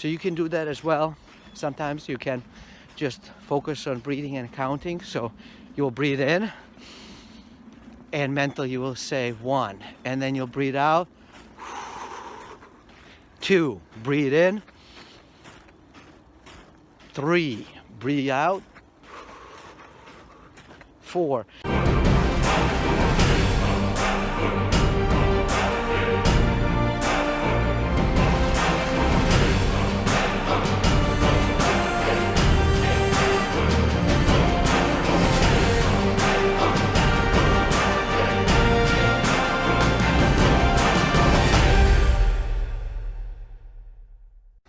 So you can do that as well. Sometimes you can just focus on breathing and counting. So you'll breathe in, and mentally you will say 1, and then you'll breathe out. 2, breathe in. 3, breathe out. 4.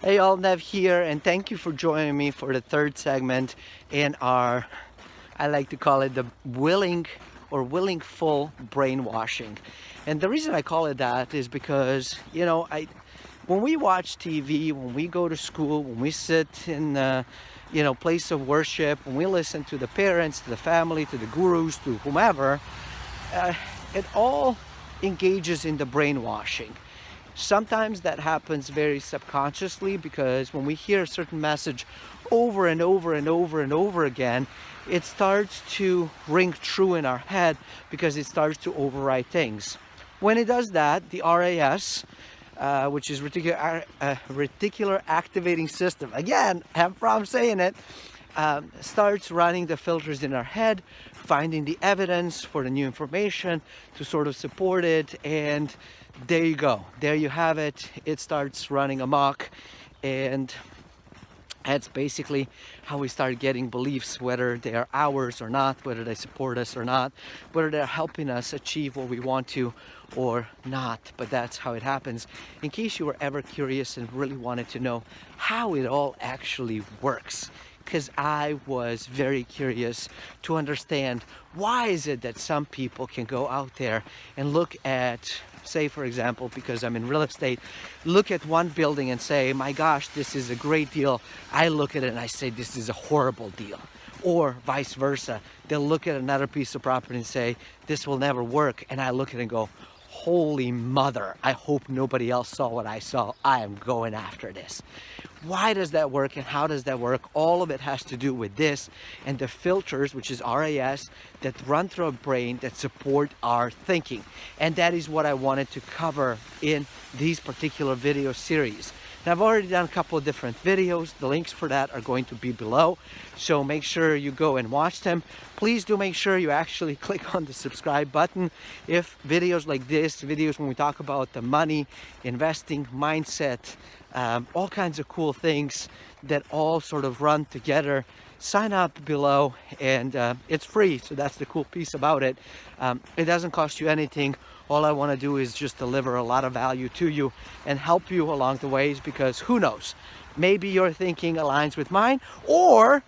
Hey all, Nev here, and thank you for joining me for the third segment in our, I like to call it the willingful brainwashing. And the reason I call it that is because, when we watch TV, when we go to school, when we sit in place of worship, when we listen to the parents, to the family, to the gurus, to whomever, it all engages in the brainwashing. Sometimes that happens very subconsciously, because when we hear a certain message over and over and over and over again, it starts to ring true in our head because it starts to override things. When it does that, the RAS, which is reticular activating system, again, I have a problem saying it, starts running the filters in our head, finding the evidence for the new information to sort of support it, and there you go. There you have it. It starts running amok, and that's basically how we start getting beliefs, whether they are ours or not, whether they support us or not, whether they're helping us achieve what we want to or not. But that's how it happens. In case you were ever curious and really wanted to know how it all actually works, because I was very curious to understand, why is it that some people can go out there and look at, say for example, because I'm in real estate, look at one building and say, my gosh, this is a great deal. I look at it and I say, this is a horrible deal. Or vice versa. They'll look at another piece of property and say, this will never work. And I look at it and go, holy mother, I hope nobody else saw what I saw. I am going after this. Why does that work and how does that work? All of it has to do with this and the filters, which is RAS, that run through our brain that support our thinking. And that is what I wanted to cover in these particular video series. Now, I've already done a couple of different videos. The links for that are going to be below. So make sure you go and watch them. Please do make sure you actually click on the subscribe button. If videos like this, videos when we talk about the money, investing, mindset, all kinds of cool things that all sort of run together, sign up below, and it's free. So that's the cool piece about it. It doesn't cost you anything. All I want to do is just deliver a lot of value to you and help you along the ways, because who knows, maybe your thinking aligns with mine, or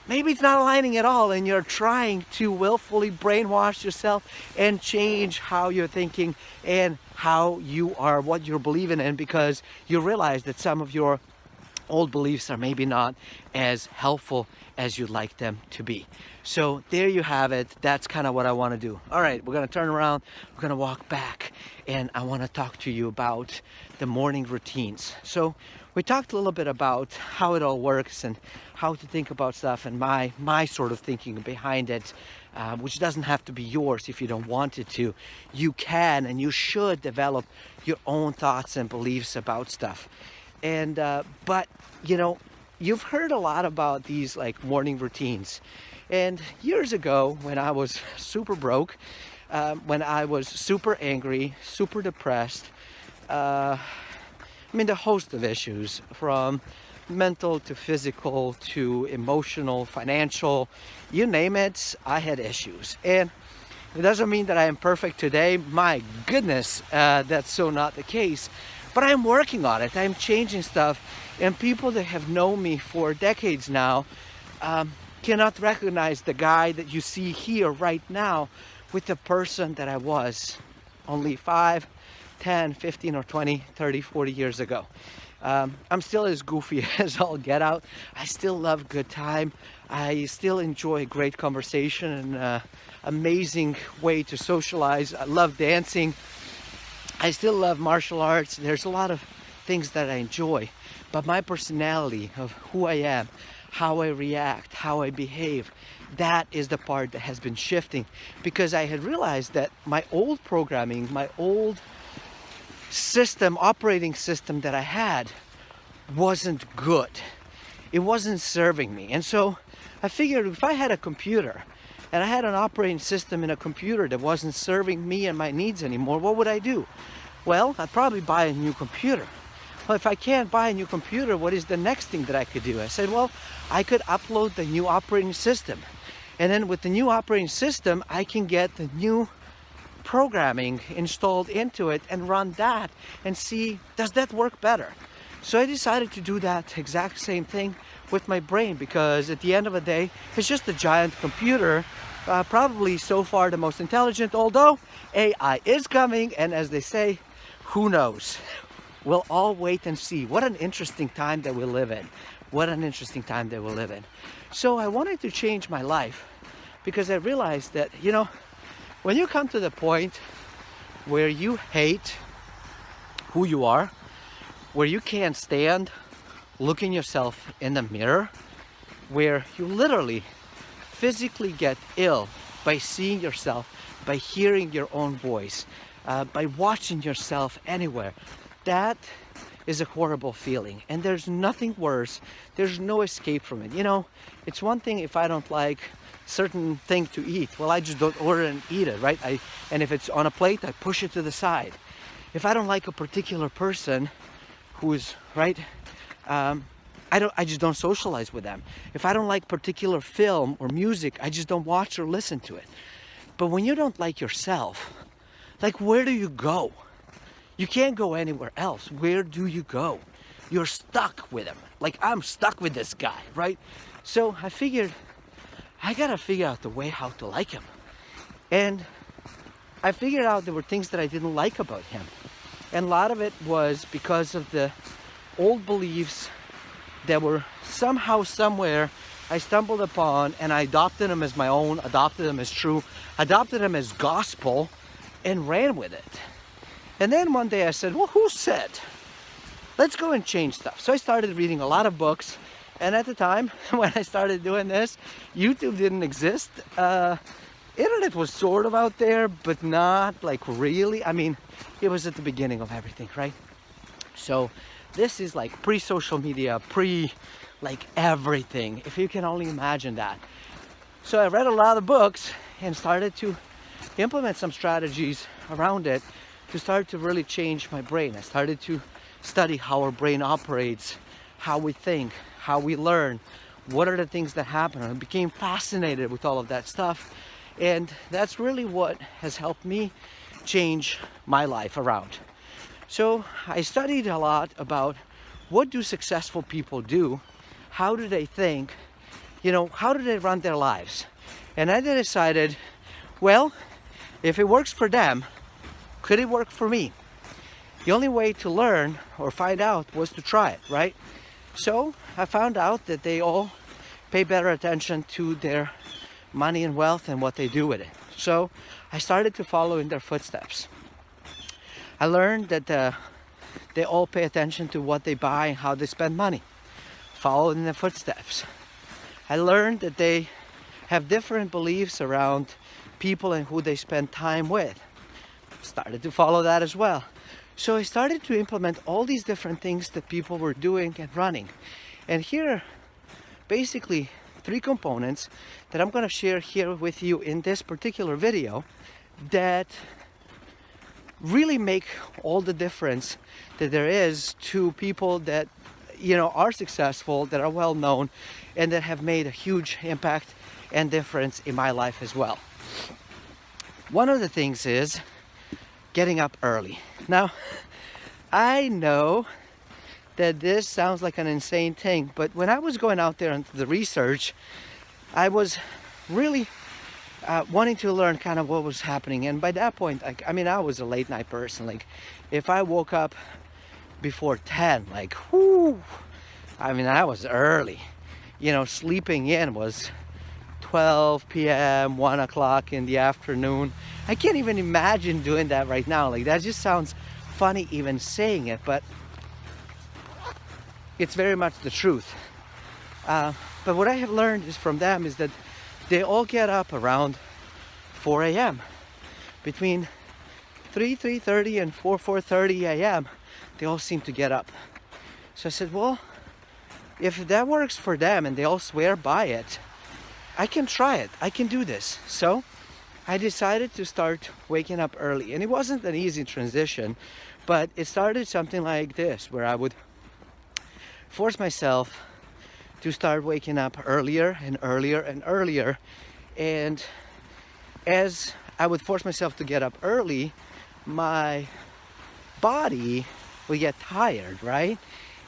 maybe it's not aligning at all and you're trying to willfully brainwash yourself and change how you're thinking and how you are, what you're believing in, because you realize that some of your old beliefs are maybe not as helpful as you'd like them to be. So there you have it. That's kind of what I want to do. All right, we're going to turn around, we're going to walk back, and I want to talk to you about the morning routines. So we talked a little bit about how it all works and how to think about stuff, and my sort of thinking behind it, which doesn't have to be yours if you don't want it to. You can and you should develop your own thoughts and beliefs about stuff. And but you've heard a lot about these like morning routines. And years ago, when I was super broke, when I was super angry, super depressed, the host of issues, from mental to physical to emotional, financial, you name it, I had issues. And it doesn't mean that I am perfect today. My goodness, that's so not the case. But I'm working on it. I'm changing stuff. And people that have known me for decades now cannot recognize the guy that you see here right now with the person that I was only 5, 10, 15, or 20, 30, 40 years ago. I'm still as goofy as all get out. I still love good time. I still enjoy great conversation and amazing way to socialize. I love dancing. I still love martial arts. There's a lot of things that I enjoy. But my personality of who I am, how I react, how I behave, that is the part that has been shifting, because I had realized that my old programming, my old system, operating system that I had wasn't good. It wasn't serving me. And so I figured if I had a computer and I had an operating system in a computer that wasn't serving me and my needs anymore, what would I do? Well, I'd probably buy a new computer. Well, if I can't buy a new computer, what is the next thing that I could do? I said, well, I could upload the new operating system. And then with the new operating system, I can get the new programming installed into it and run that and see, does that work better? So I decided to do that exact same thing with my brain, because at the end of the day, it's just a giant computer, probably so far the most intelligent, although AI is coming, and as they say, who knows? We'll all wait and see. What an interesting time that we live in. What an interesting time that we live in. So I wanted to change my life because I realized that, you know, when you come to the point where you hate who you are, where you can't stand looking yourself in the mirror, where you literally physically get ill by seeing yourself, by hearing your own voice, by watching yourself anywhere, that is a horrible feeling. And there's nothing worse. There's no escape from it. You know, it's one thing if I don't like certain thing to eat. Well, I just don't order and eat it, right? And if it's on a plate, I push it to the side. If I don't like a particular person who's, right, I just don't socialize with them. If I don't like particular film or music, I just don't watch or listen to it. But when you don't like yourself, like, where do you go? You can't go anywhere else. Where do you go? You're stuck with him. Like, I'm stuck with this guy, right? So I figured I gotta figure out the way how to like him. And I figured out there were things that I didn't like about him. And a lot of it was because of the old beliefs that were somehow, somewhere, I stumbled upon, and I adopted them as my own, adopted them as true, adopted them as gospel, and ran with it. And then one day I said, well, who said? Let's go and change stuff. So I started reading a lot of books. And at the time, when I started doing this, YouTube didn't exist. Internet was sort of out there, but not like really. I mean, it was at the beginning of everything, right? So this is like pre-social media, like everything, if you can only imagine that. So I read a lot of books and started to implement some strategies around it to start to really change my brain. I started to study how our brain operates, how we think, how we learn, what are the things that happen. I became fascinated with all of that stuff. And that's really what has helped me change my life around. So I studied a lot about what do successful people do? How do they think? You know, how do they run their lives? And I decided, well, if it works for them, could it work for me? The only way to learn or find out was to try it, right? So I found out that they all pay better attention to their money and wealth and what they do with it. So I started to follow in their footsteps. I learned that they all pay attention to what they buy and how they spend money. Follow in their footsteps. I learned that they have different beliefs around people and who they spend time with. Started to follow that as well. So I started to implement all these different things that people were doing and running. And here are basically 3 components that I'm going to share here with you in this particular video that really make all the difference that there is to people that, you know, are successful, that are well known, and that have made a huge impact and difference in my life as well. One of the things is getting up early. Now, I know that this sounds like an insane thing, but when I was going out there into the research, I was really wanting to learn kind of what was happening. And by that point, I mean, I was a late night person. Like, if I woke up before 10, like, whoo, I mean, I was early. You know, sleeping in was 12 p.m., 1 o'clock in the afternoon. I can't even imagine doing that right now. Like, that just sounds funny even saying it, but it's very much the truth. But what I have learned is from them is that they all get up around 4 a.m. Between 3:30 and 4:30 a.m. they all seem to get up. So I said, well, if that works for them and they all swear by it, I can try it. I can do this. So I decided to start waking up early. And it wasn't an easy transition, but it started something like this, where I would force myself to start waking up earlier and earlier and earlier. And as I would force myself to get up early, my body would get tired, right?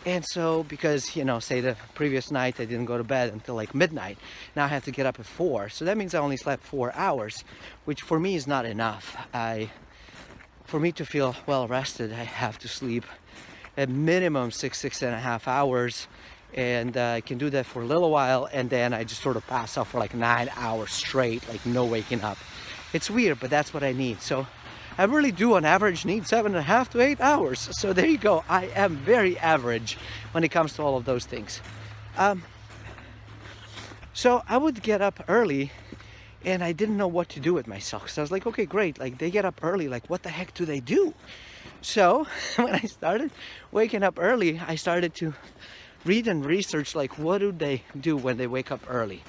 And so, because, you know, say the previous night I didn't go to bed until like midnight, now I have to get up at 4. So that means I only slept 4 hours, which for me is not enough. For me to feel well rested, I have to sleep at minimum 6.5 hours. And I can do that for a little while, and then I just sort of pass out for like 9 hours straight, like no waking up. It's weird, but that's what I need. So I really do on average need 7.5 to 8 hours. So there you go. I am very average when it comes to all of those things. So I would get up early and I didn't know what to do with myself. So I was like, okay, great. Like they get up early. Like what the heck do they do? So when I started waking up early, I started to read and research like what do they do when they wake up early.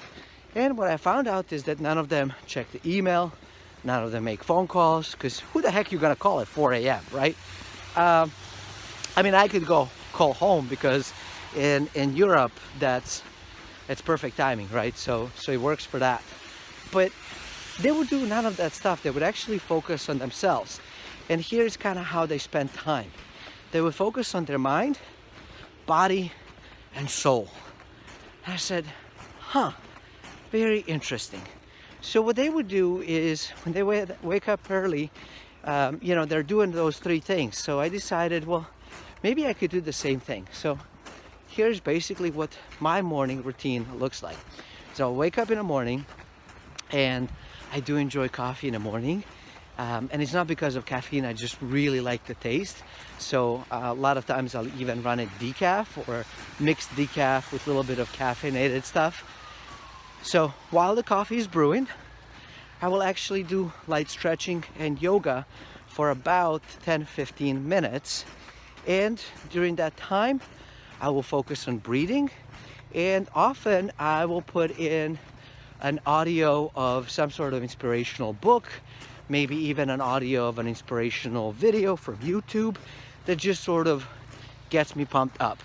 And what I found out is that none of them check the email. None of them make phone calls, because who the heck you gonna call at 4 a.m., right? I mean, I could go call home because in Europe that's perfect timing, right? So it works for that. But they would do none of that stuff. They would actually focus on themselves. And here's kind of how they spend time. They would focus on their mind, body, and soul. And I said, huh, very interesting. So what they would do is when they wake up early, you know, they're doing those 3 things. So I decided, well, maybe I could do the same thing. So here's basically what my morning routine looks like. So I wake up in the morning, and I do enjoy coffee in the morning. And it's not because of caffeine, I just really like the taste. So a lot of times I'll even run it decaf or mixed decaf with a little bit of caffeinated stuff. So while the coffee is brewing, I will actually do light stretching and yoga for about 10-15 minutes. And during that time, I will focus on breathing. And often I will put in an audio of some sort of inspirational book, maybe even an audio of an inspirational video from YouTube that just sort of gets me pumped up.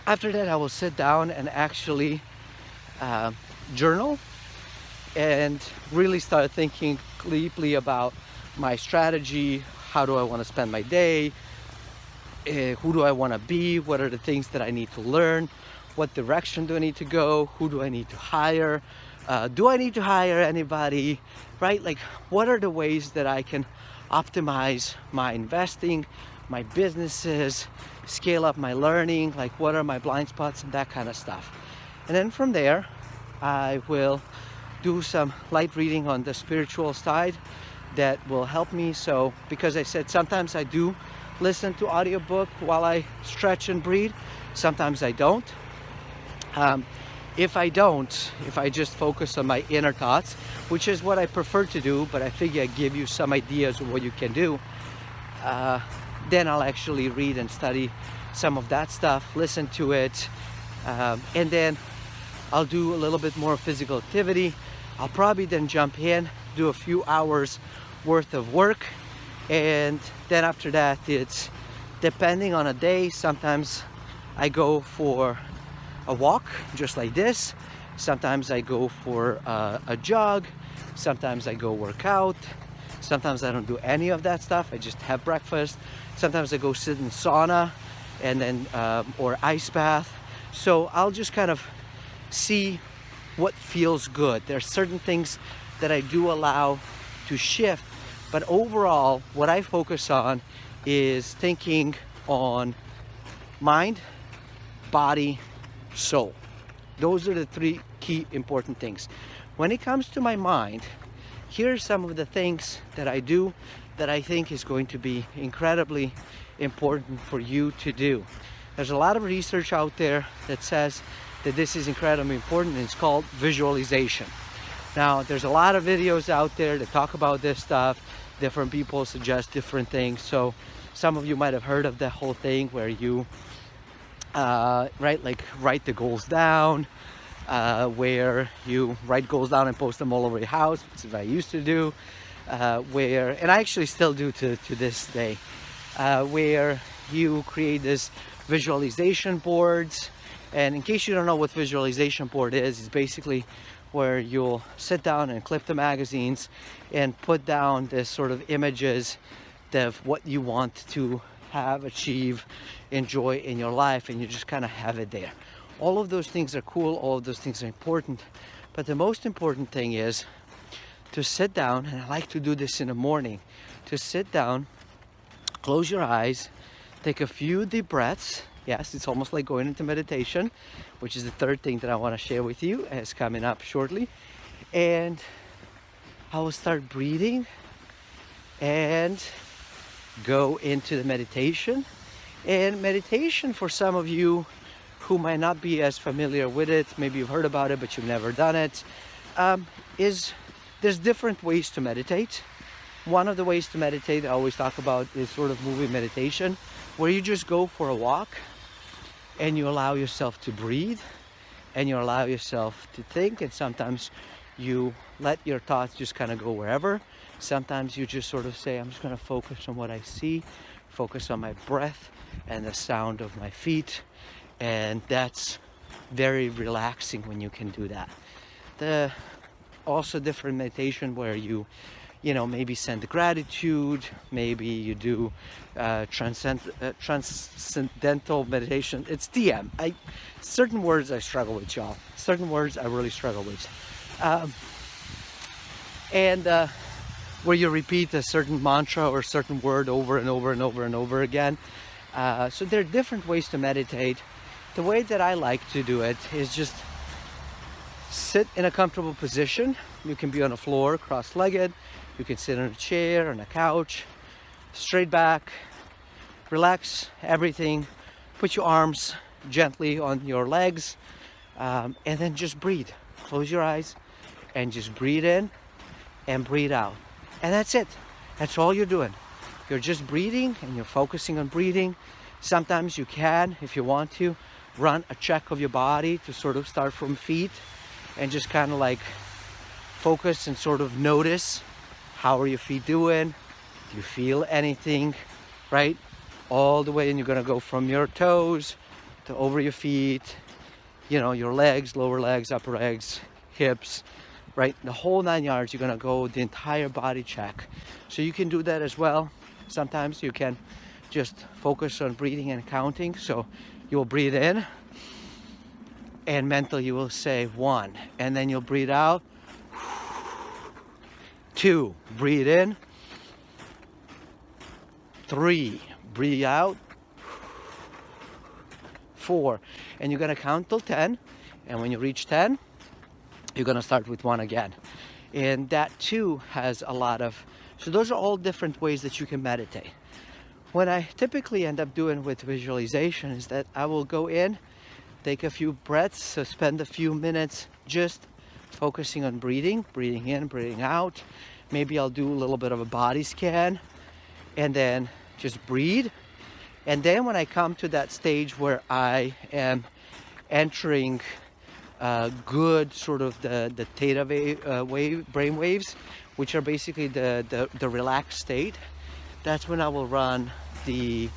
After that, I will sit down and actually journal and really start thinking deeply about my strategy. How do I want to spend my day? Who do I want to be? What are the things that I need to learn? What direction do I need to go? Who do I need to hire? Do I need to hire anybody? Right? Like, what are the ways that I can optimize my investing, my businesses, scale up my learning? Like, what are my blind spots and that kind of stuff. And then from there, I will do some light reading on the spiritual side that will help me. So, because I said sometimes I do listen to audiobook while I stretch and breathe, sometimes I don't. If I just focus on my inner thoughts, which is what I prefer to do, but I figure I give you some ideas of what you can do, then I'll actually read and study some of that stuff, listen to it, and then I'll do a little bit more physical activity. I'll probably then jump in, do a few hours worth of work, and then after that, it's depending on a day. Sometimes I go for a walk just like this. Sometimes I go for a jog. Sometimes I go work out. Sometimes I don't do any of that stuff. I just have breakfast. Sometimes I go sit in sauna and then or ice bath. So I'll just kind of see what feels good. There are certain things that I do allow to shift, but overall what I focus on is thinking on mind, body, soul. Those are the 3 key important things. When it comes to my mind, here are some of the things that I do that I think is going to be incredibly important for you to do. There's a lot of research out there that says that this is incredibly important, and it's called visualization. Now, there's a lot of videos out there that talk about this stuff. Different people suggest different things. So some of you might have heard of the whole thing where you write the goals down, where you write goals down and post them all over your house, which is what I used to do, and I actually still do to this day, where you create this visualization boards. And in case you don't know what visualization board is, it's basically where you'll sit down and clip the magazines and put down this sort of images of what you want to have, achieve, enjoy in your life, and you just kind of have it there. All of those things are cool, all of those things are important, but the most important thing is to sit down, and I like to do this in the morning, to sit down, close your eyes, take a few deep breaths. Yes, it's almost like going into meditation, which is the third thing that I want to share with you, as coming up shortly. And I will start breathing and go into the meditation. And meditation, for some of you who might not be as familiar with it, maybe you've heard about it but you've never done it, there's different ways to meditate. One of the ways to meditate I always talk about is sort of moving meditation, where you just go for a walk and you allow yourself to breathe and you allow yourself to think, and sometimes you let your thoughts just kind of go wherever. Sometimes you just sort of say, I'm just going to focus on what I see, focus on my breath and the sound of my feet, and that's very relaxing when you can do that. Also different meditation where you maybe send gratitude, maybe you do transcendental meditation. It's TM. Certain words I struggle with, y'all. Certain words I really struggle with. Where you repeat a certain mantra or a certain word over and over and over and over again. So there are different ways to meditate. The way that I like to do it is just sit in a comfortable position. You can be on the floor, cross-legged. You can sit on a chair, on a couch, straight back, relax everything, put your arms gently on your legs, and then just breathe. Close your eyes and just breathe in and breathe out. And that's it. That's all you're doing. You're just breathing and you're focusing on breathing. Sometimes you can, if you want to, run a check of your body to sort of start from feet and just kind of like focus and sort of notice, how are your feet doing? Do you feel anything, right? All the way, and you're gonna go from your toes to over your feet, your legs, lower legs, upper legs, hips, right? The whole 9 yards, you're gonna go the entire body check. So you can do that as well. Sometimes you can just focus on breathing and counting. So you'll breathe in and mentally you will say 1, and then you'll breathe out. 2, breathe in. 3, breathe out. 4, and you're gonna count till 10, and when you reach 10, you're gonna start with 1 again. And that too has a lot of, so those are all different ways that you can meditate. What I typically end up doing with visualization is that I will go in, take a few breaths, so spend a few minutes just focusing on breathing in, breathing out. Maybe I'll do a little bit of a body scan and then just breathe. And then when I come to that stage where I am entering good sort of the theta brain waves, which are basically the relaxed state, that's when I will run the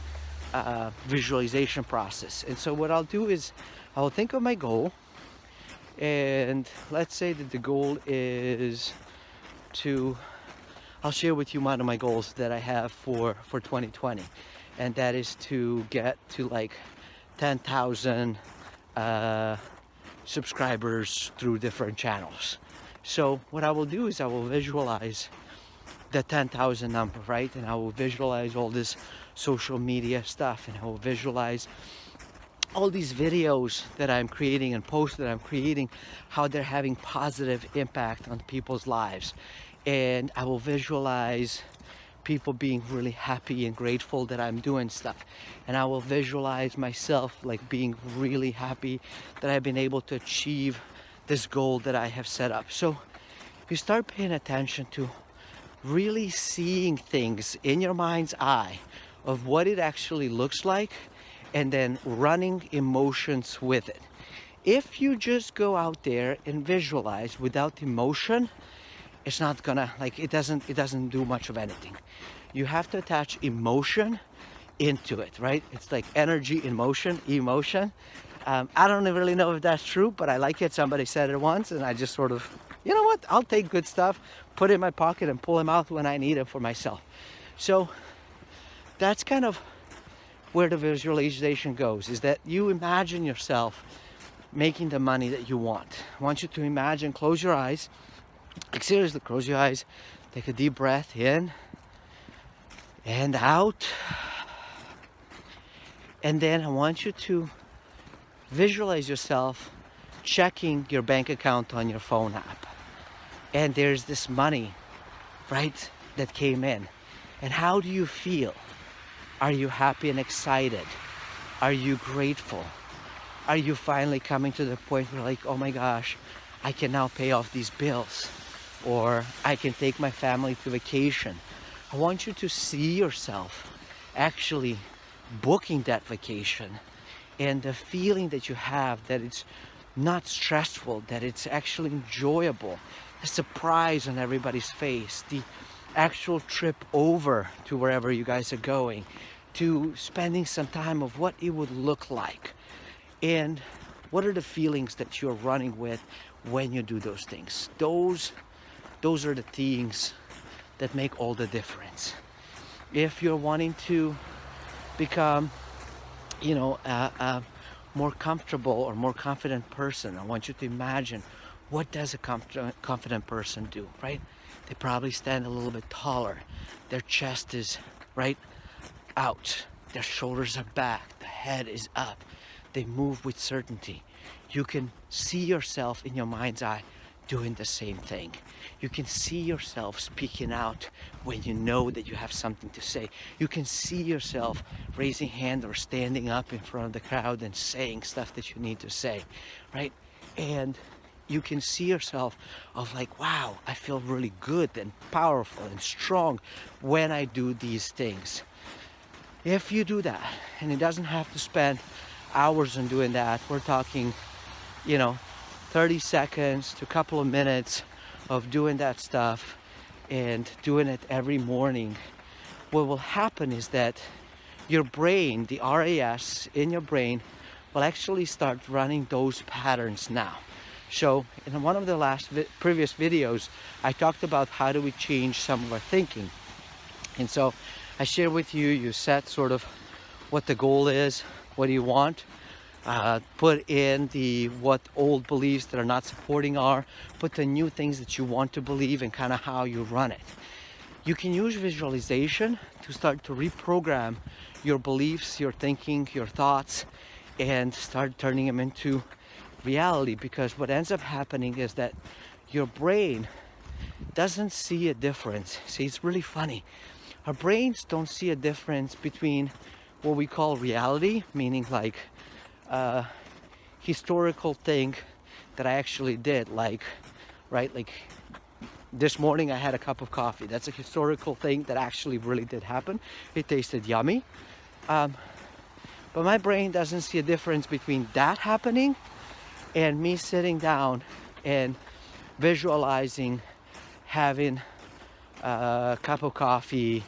visualization process. And so what I'll do is I will think of my goal, and let's say that the goal is I'll share with you one of my goals that I have for 2020, and that is to get to like 10,000 subscribers through different channels. So what I will do is I will visualize the 10,000 number, right? And I will visualize all this social media stuff, and I will visualize all these videos that I'm creating and posts that I'm creating, how they're having positive impact on people's lives. And I will visualize people being really happy and grateful that I'm doing stuff. And I will visualize myself like being really happy that I've been able to achieve this goal that I have set up. So you start paying attention to really seeing things in your mind's eye of what it actually looks like, and then running emotions with it. If you just go out there and visualize without emotion, it's not gonna, like, it doesn't do much of anything. You have to attach emotion into it, right? It's like energy in motion, emotion. I don't really know if that's true, but I like it. Somebody said it once, and I just sort of, you know what? I'll take good stuff, put it in my pocket, and pull them out when I need it for myself. So that's kind of where the visualization goes, is that you imagine yourself making the money that you want. I want you to imagine, close your eyes, like seriously, close your eyes, take a deep breath in and out. And then I want you to visualize yourself checking your bank account on your phone app. And there's this money, right, that came in. And how do you feel? Are you happy and excited? Are you grateful? Are you finally coming to the point where, like, oh my gosh, I can now pay off these bills, or I can take my family to vacation? I want you to see yourself actually booking that vacation, and the feeling that you have that it's not stressful, that it's actually enjoyable, a surprise on everybody's face, the actual trip over to wherever you guys are going, to spending some time of what it would look like, and what are the feelings that you're running with when you do those things. Those are the things that make all the difference. If you're wanting to become, you know, a more comfortable or more confident person, I want you to imagine, what does a confident person do, right? They probably stand a little bit taller. Their chest is right out. Their shoulders are back. The head is up. They move with certainty. You can see yourself in your mind's eye doing the same thing. You can see yourself speaking out when you know that you have something to say. You can see yourself raising hand or standing up in front of the crowd and saying stuff that you need to say, right? And you can see yourself of like, wow, I feel really good and powerful and strong when I do these things. If you do that, and it doesn't have to spend hours on doing that, we're talking, you know, 30 seconds to a couple of minutes of doing that stuff and doing it every morning, what will happen is that your brain, the RAS in your brain, will actually start running those patterns now. So in one of the previous videos, I talked about how do we change some of our thinking. And so I shared with you, you set sort of what the goal is, what do you want, put in what old beliefs that are not supporting are, put the new things that you want to believe, and kind of how you run it. You can use visualization to start to reprogram your beliefs, your thinking, your thoughts, and start turning them into reality, because what ends up happening is that your brain doesn't see a difference. See, it's really funny. Our brains don't see a difference between what we call reality, meaning like historical thing that I actually did, like, right, like this morning I had a cup of coffee. That's a historical thing that actually really did happen. It tasted yummy. But my brain doesn't see a difference between that happening and me sitting down and visualizing having a cup of coffee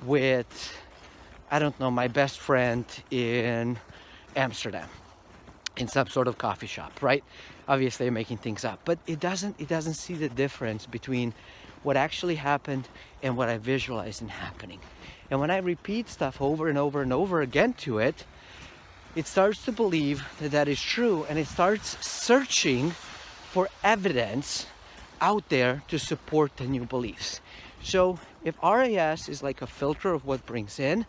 with, I don't know, my best friend in Amsterdam in some sort of coffee shop, right? Obviously I'm making things up, but it doesn't see the difference between what actually happened and what I visualized in happening. And when I repeat stuff over and over and over again to it, it starts to believe that that is true, and it starts searching for evidence out there to support the new beliefs. So if RAS is like a filter of what brings in,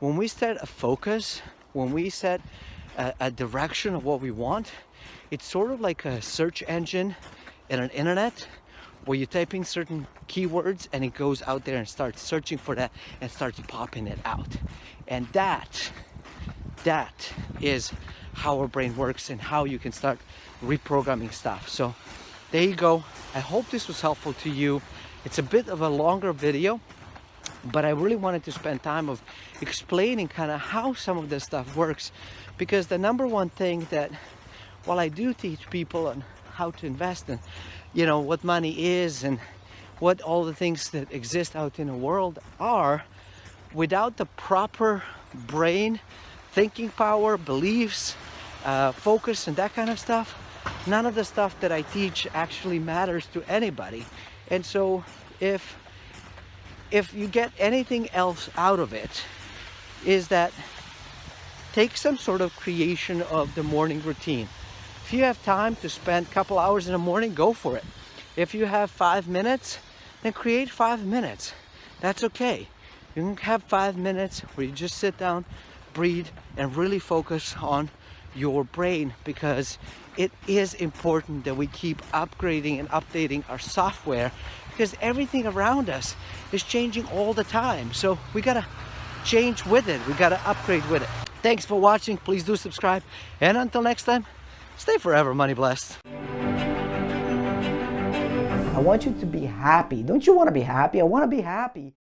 when we set a focus, when we set a direction of what we want, it's sort of like a search engine and an internet where you type in certain keywords and it goes out there and starts searching for that and starts popping it out. And that is how our brain works and how you can start reprogramming stuff. So there you go. I hope this was helpful to you. It's a bit of a longer video, but I really wanted to spend time of explaining kind of how some of this stuff works, because the number one thing that, while I do teach people on how to invest and what money is and what all the things that exist out in the world are, without the proper brain thinking power, beliefs, focus, and that kind of stuff, none of the stuff that I teach actually matters to anybody. And so if you get anything else out of it, is that take some sort of creation of the morning routine. If you have time to spend a couple hours in the morning, go for it. If you have 5 minutes, then create 5 minutes. That's okay. You can have 5 minutes where you just sit down, breathe, and really focus on your brain, because it is important that we keep upgrading and updating our software, because everything around us is changing all the time. So we gotta change with it. We gotta upgrade with it. Thanks for watching. Please do subscribe. And until next time, stay forever money blessed. I want you to be happy. Don't you want to be happy? I want to be happy.